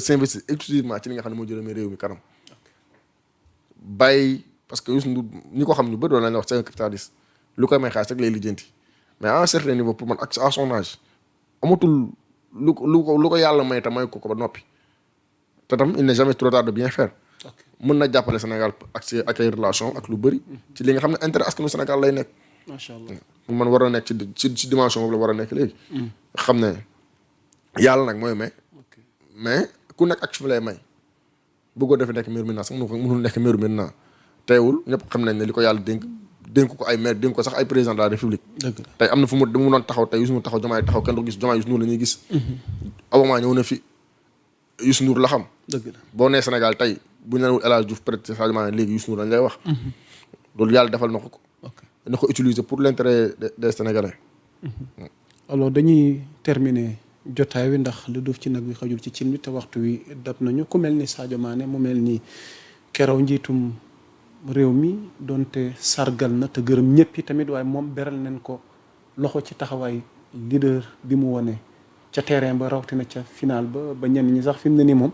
s'investir exclusivement ci li nga xam ne moo jëlee réew mi kanam bàyyi parce que Youssou Ndour ñi ko xam ñu bëri doon lañ wax c'est un capitaliste lu koy may xaalis rek lay lijjanti mais à un certain niveau pour man ak à son âge amatul lu ko yàlla may te may ko ba noppi te tam il n'est jamais trop tard de bien faire mën na jàppale Sénégal ak ay relation ak lu bëri ci li nga xam ne intérêt askanu Sénégal lay nekk. macha allah man war a nekk ci dimension boobu la war a nekk léegi. xam ne yàlla nag mooy may. mais ku nekk ak fi lay may bëggoo defee nekk maire maintenant sax mënul nekk maire maintenant teewul ñëpp xam nañ ne li ko yàlla dénk ko ay maire dénk ko sax ay président de la république. tey am na fu mu doon taxaw tey Youssou Ndour taxaw Diomaye taxaw kenn du gis Diomaye Youssou Ndour la ñuy gis. Obama ñëw na fi Youssou Ndour la xam. dëgg la boo nee Sénégal tey bu ñu la El Hadj Diouf peut-être Sadio Mané léegi Youssou Ndour lañ lay wax. loolu yàlla defal na ko. na ko utiliser pour l'intérêt des Sénégalais. alors dañuy terminer jotaay wi ndax lu duuf ci nag wi xajul ci cin wi te waxtu wi dab nañu ku mel ni Sadio Mané mu mel ni keroog njiitum réew mi donte sargal na te gërëm ñëpp yi tamit waaye moom beral nañ ko loxo ci taxawaay leader bi mu wone ca terrain ba rawatina ca final ba ñenn ñi sax fi mu ne nii moom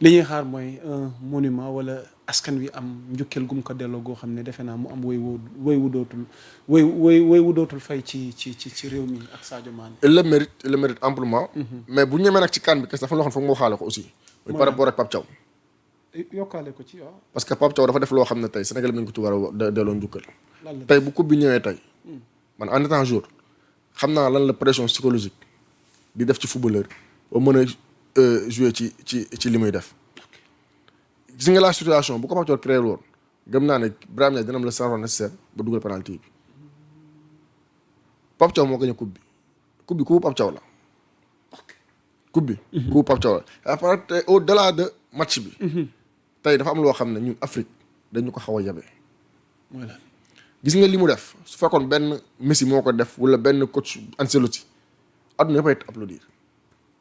li ñuy xaar mooy un monument wala askan wi am njukkeel gum ko delloo goo xam ne defe naa mu am woy wu dootul fay ci réew mi ak Sadio Mané. il le mérite amplement. mais bu ñu ñemee nag ci kan bi kese dafa loo xam ne foog mu waxaale ko aussi. par rapport ak Pape Thiaw. yokkaale ko ci waaw. parce que Pape Thiaw dafa def loo xam ne tey Sénégal nañ ko ci war a delloo njukkal. tey bu coupe bi ñëwee tey. man en étant jour xam naa lan la pression psychologique di def ci footballeur ba mën a jouer ci li muy def. gis nga la situation bu ko Pape Thiaw créé woon gëm naa ne Brahim Ndiaye dina am le sang nécessaire ba dugal penalty bi Pape Thiaw moo gagné coupe bi coupe Pape Thiaw la. coupe bi. coupe Pape Thiaw la après au-delà de match bi. tey dafa am loo xam ne ñun Afrique dañu ko xaw a yabee. gis nga li mu def su fekkoon benn Messi moo ko def wala benn coach Ancelotti adduna yëpp ay applaudir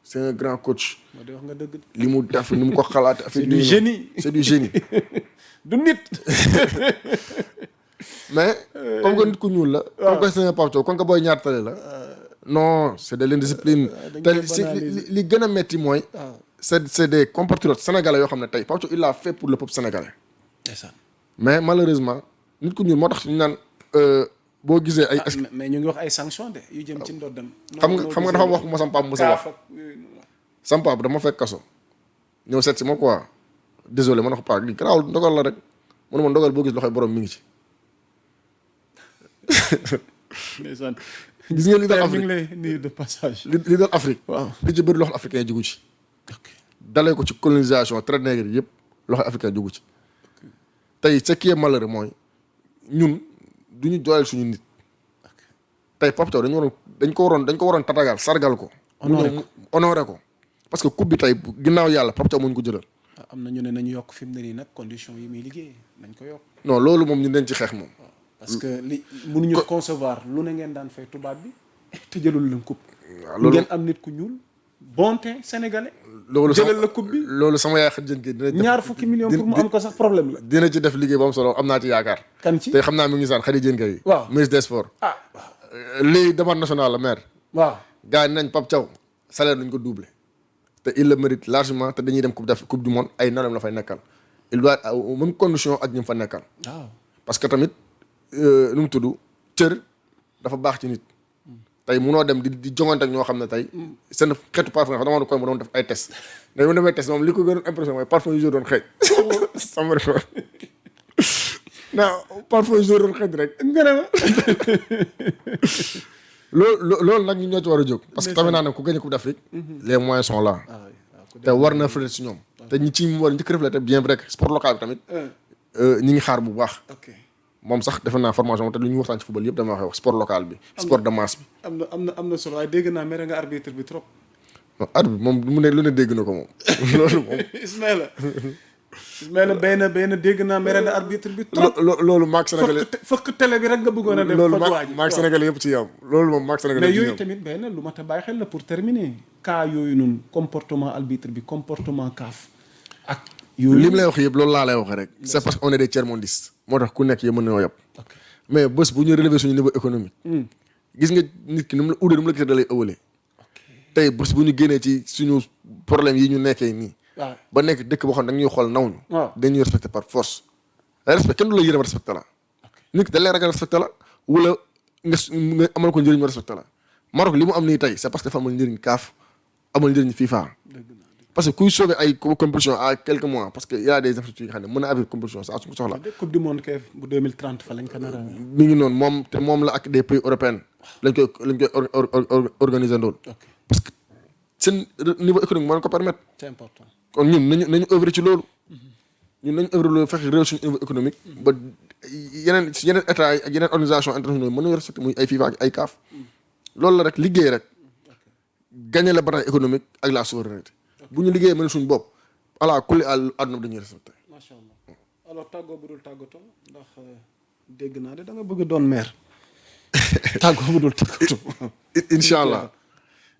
c'est un grand coach. moo di wax nga dëgg. li mu def ni mu ko xalaat. c'est du génie c'est du génie. du nit. mais comme que nit ku ñuul la. comme que c'est un Pape Thiaw comme que booy ñaar tale la. non c'est de l'indiscipline. te li gën a metti mooy. c'est des compatriotes sénégalais yoo xam ne tey Pape Thiaw il l'a fait pour le peuple sénégalais. c'est ça. mais malheureusement nit ku ñuul moo tax ñu naan boo gisee ay. mais ñu ngi wax ay sanctions de yu jëm ci ndoddam. xam nga dafa wax ma sama papa Moussa wax. sama papa dama fekk kaso ñëw seet si ma quoi désolé ma ne ko paa lii garaawul ndogal la rek mu ne ma ndogal boo gis loxoy borom mi ngi ci. gis nga li dal Afrique mi ngi lay nuyu de passage. li dal Afrique. waaw li ci bëri loxo africain jugu ci. dalee ko ci colonisation traite nègre yëpp loxo africain jugu ci. tey ce qui est malheureux mooy ñun du ñu dooleel suñu nit. tey Pape Thiaw dañ ko waroon tatagal sargal ko. honoré ko parce que coupe bi tey ginnaaw yàlla Pape Thiaw moo ñu ko jëlal. am na ñu ne nañu yokk fi mu ne nii nag condition yi muy liggéey nañ ko yokk. non loolu moom ñu dañ ci xeex moom. parce que li mënuñu concevoir lu ne ngeen daan fay tubaab bi te jëlul leen coupe. waaw loolu ngeen am nit ku ñuul bon teint sénégalais. loolu jëlal la coupe bi loolu sama yaay xaj jën gi dina ñaar fukki millions pour mu am ko sax problème la. dina ci def liggéey bu am solo am naa ci yaakaar. kan ci tey xam naa mi ngi saan xarit jën kay. waaw ministre des sports. léegi demande nationale la maire. waaw gars yi nañ Pape Thiaw salaire nañ ko doublé. te il le mérite largement te dañuy dem coupe du monde ay nanam la fay nekkal. il doit être aux mêmes conditions ak ñi mu fa nekkal. waaw parce que tamit nu mu tudd cër dafa baax ci nit. tey munoo dem di jongante ak ñoo xam ne tey seen xeetu parfum xam dama koy ma doon def ay test mais bu demee test moom li ko gën a impression mooy parfum yu doon xeeñ sama ko non parfum yu doon xeeñ rek nga ne ma loolu nag ñu ñoo ci war a jóg parce que tamit naa ne ku gagné Coupe d'Afrique les moyens sont là te war na refléter si ñoom te ñi ci war njëkk refléter bien vrai que sport local bi tamit ñi ngi xaar bu baax moom sax defe naa formation te lu ñu waxtaan ci football yëpp dama wax sport local bi sport de masse bi am na solo waaye dégg naa mere nga arbitre bi trop. non arbitre moom mu ne lu ne dégg na ko moom loolu moom Ismaïla bay na dégg naa mere na arbitre bi trop. loolu maag sénégalais fëkk télé bi rek nga bëggoon a def. loolu maag sénégalais yëpp ci yam loolu moom maag sénégalais mais yooyu tamit bay na lu mat a bàyyi xel la pour terminer cas yooyu noonu comportement arbitre bi comportement CAF ak yooyu li mu lay wax yëpp loolu laa lay wax rek c'est parce que on est des tiers-mondistes moo tax ku nekk yë mën na yëpp mais bés bu ñu relever suñu niveau économique gis nga nit ki nu mu la gisee da lay ëwalee tey bés bu ñu génnee ci suñu problème yi ñu nekkee nii waaw ba nekk dëkk boo xam ne da ñuy xool naw ñu. waaw dañuy respecté par force. respect kenn du la yërëm respecté la. nit ki da lay ragal respecté la wala nga amal ko njëriñ mu respecté la. Maroc li mu am nii tey c'est parce que dafa amal njëriñ CAF amal njëriñ FIFA. parce que kuy sauver ay compétition à quelques mois parce que y a des infrastructures yi nga xam ne mën na abrir compétition saa su ko soxla. coupe du monde kay bu 2030 fa lañ ko nar a. mi ngi noonu moom te moom la ak des pays européens lañ koy organiser ndool. parce que seen niveau économique moo leen ko permettre. c'est important. kon ñun nañu œuvrer ci loolu. ñun nañu œuvrer loolu fexe réew suñu niveau économique. ba yeneen état yi ak yeneen organisation internationale mën nañu respecté muy ay FIFA ak ay CAF. loolu la rek liggéey rek. gagner la bataille économique ak la souveraineté. bu ñu liggéeyee mën suñu bopp ala kulli àdduna bi dañuy respecté. macha allah alors tàggoo bu dul tàggatoo ndax dégg naa de da nga bëgg doon maire. tàggoo bu dul tàggatoo. incha allah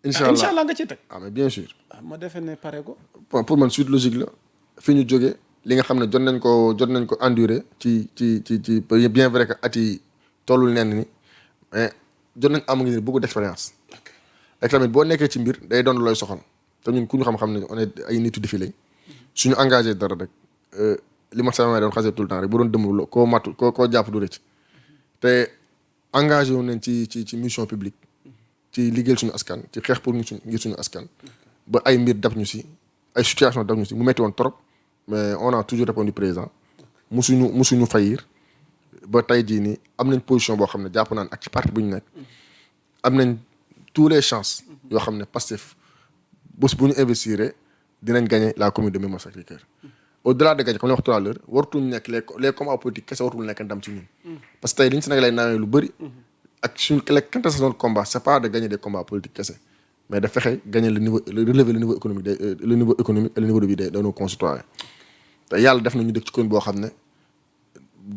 incha allah nga ci teg. ah mais bien sûr. ma defee ne pare ko. bon pour man suite logique la fi ñu jógee li nga xam ne jot nañ ko endurer ci bien vrai que at yi tollul nenn ni mais jot nañ am ngi beaucoup d'expérience. ak tamit boo nekkee ci mbir day doon looy soxal. te ñun ku ñu xam-xam ne on est ay nitu défi lañ suñu engagé dara rek li ma sama doon xasee tout le temps rek bu doon dëmm koo matu koo jàpp du rëcc te engagé wu nañ ci mission publique ci liggéeyal suñu askan ci xeex pour ngir suñu askan ba ay mbir dab ñu si ay situation dab ñu si mu metti woon trop mais on a toujours répondu présent musuñu faillir ba tey jii nii am nañ position boo xam ne jàpp naan ak ci parti bu ñu nekk am nañ tous les chances yoo xam ne Pastef bés bu ñu investir dinañ gagner la commune de Mermoz Sacré-Cœur au-delà de gagner comme li wax tout à l'heure wartuñ nekk les combats politiques kese wartul nekk ndam ci ñun. parce que tey li ñu Sénégalais naawee lu bëri. ak suñu quintessence combat c'est pas de gagner des combats politiques kese mais de fexe gagner relever le niveau économique et le niveau de vie de nos concitoyens. te yàlla def na ñu dëkk ci commune boo xam ne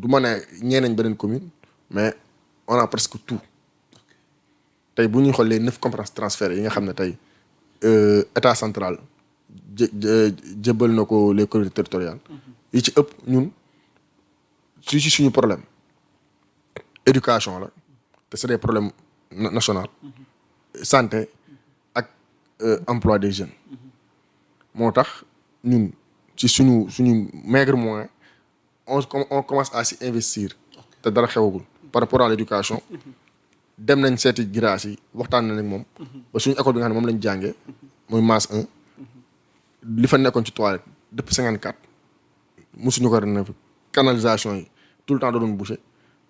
du ma ne ñeenañ beneen commune mais on a presque tout tey bu ñuy xool les 9 compétences transférées yi nga xam ne tey. État central jébbal na ko les collectivités territoriales yi ci ëpp ñun ci suñu problème éducation la te c'est des problèmes nationaux santé ak emploi des jeunes moo tax ñun ci suñu maigre moyen on commence à s'y investir te dara xewagul par rapport à l'éducation dem nañ seeti grâce yi waxtaan nañ ak moom ba suñu école bi nga xam ne moom lañ jàngee mooy masse 1 li fa nekkoon ci toilette depuis 54 mosuñu ko rénover canalisation yi tout le temps da doon bouché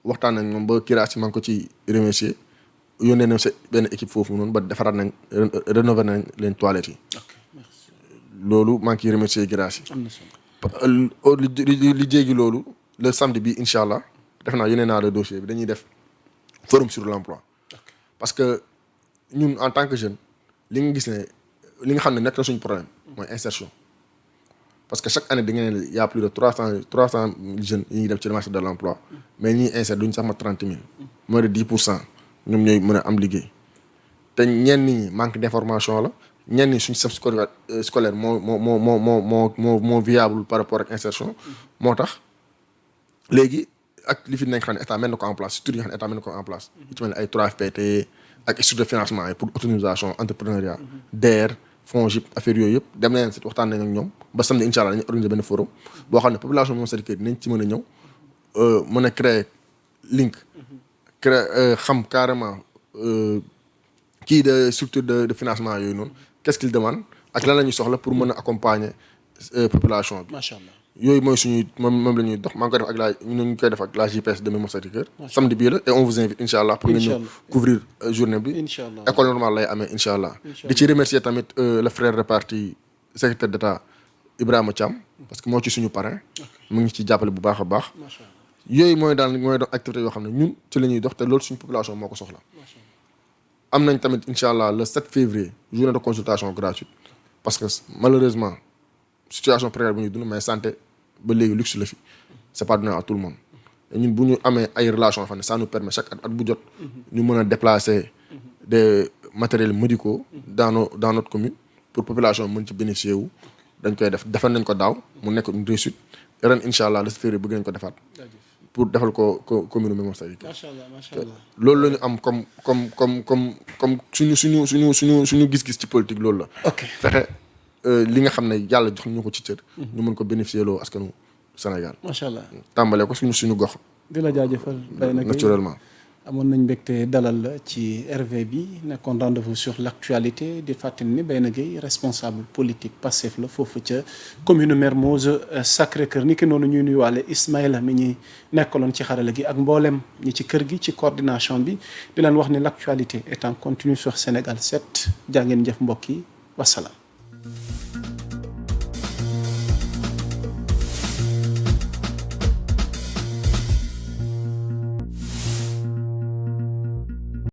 waxtaan nañ moom ba grâce yi maa ngi ko ci remercier yónnee nañ benn équipe foofu noonu ba defaraat nañ rénover nañ leen toilettes yi. loolu maa ngi ciy remercier grâce yi. am na solo li jéegi loolu le samedi bi incha allah def naa yónnee naa le dossier bi dañuy def. forum sur l'emploi parce que ñun en tant que jeune li nga gis ne li nga xam ne nekk na suñu problème mooy insertion parce que chaque année da ngeen ne y a plus de 300 jeunes yi ñuy dem ci le marché de l'emploi mais ñiy insère duñ sax ma 30 000 moins de 10% ñoom ñooy mën a am liggéey te ñenn ñi manque d'information la ñenn ñi suñu système scolaire moo viable par rapport ak insertion moo tax léegi ak li fi nekk xam ne état mel na ko en place surtout yi nga xam ne état mel na ko en place yu ci mel ne ay 3FPT ak structure de financement yi pour autonomisation entrepreneuriat DER FONGIP affaire yooyu yëpp dem nañ si waxtaan nañ ak ñoom ba samedi incha allah dañuy organiser benn forum boo xam ne population Mermoz Sacré-Cœur dinañ ci mën a ñëw mën a créer link créer xam carrément kii de structure de financement yooyu noonu qu'est-ce qu'il demande ak lan la ñuy soxla pour mën a accompagner population bi. macha allah yooyu mooy suñuy moom la ñuy dox maa ngi koy def ak ñu ngi koy def ak la JPS de Mermoz Sacré-Cœur samedi bii la et on vous invite incha allah pour nga ñëw couvrir journée bi école normale lay amee incha allah di ci remercier tamit le frère de parti secrétaire d'État Ibrahima Thiam parce que moo ci suñu parrain mu ngi ci jàppale bu baax a baax yooyu mooy doon activité yoo xam ne ñun ci la ñuy dox te loolu suñu population moo ko soxla am nañ tamit incha allah le 7 février journée de consultation gratuite parce que malheureusement situation précaire bu ñuy dund mais santé ba léegi luxe la fi c'est pas donné à tout le monde et ñun bu ñu amee ay relations yoo xam ne ça nous permet chaque at bu jot ñu mën a déplacer des matériels médicaux dans notre commune pour population mën ci bénéficier wu dañ koy def defal nañ ko daaw mu nekk une réussite ren incha allah le février bëgg nañ ko defaat pour defal ko commune Mermoz Sacré-Cœur. macha allah macha allah loolu la ñu am comme suñu gis-gis ci politique loolu la. ok fexe li nga xam ne yàlla jox ñu ko ci cër. ñu mën ko bénéficier loo askanu Sénégal. macha allah tàmbalee ko suñu gox. di la jaajëfal Bayna Gueye naturellement. amoon nañ mbégte dalal la ci RV bi nekkoon rendez-vous sur l'actualité di fàttali ni Bayna Gueye responsable politique Pastef la foofu ca commune Mermoz Sacré-Cœur ni ki noonu ñuy nuyuwaale Ismaïla mi ñuy nekkaloon ci xarala gi ak mboolem ñi ci kër gi ci coordination bi di leen wax ni l'actualité est en continu sur Sénégal 7 jaa ngeen jëf mbokk yi wasalaam.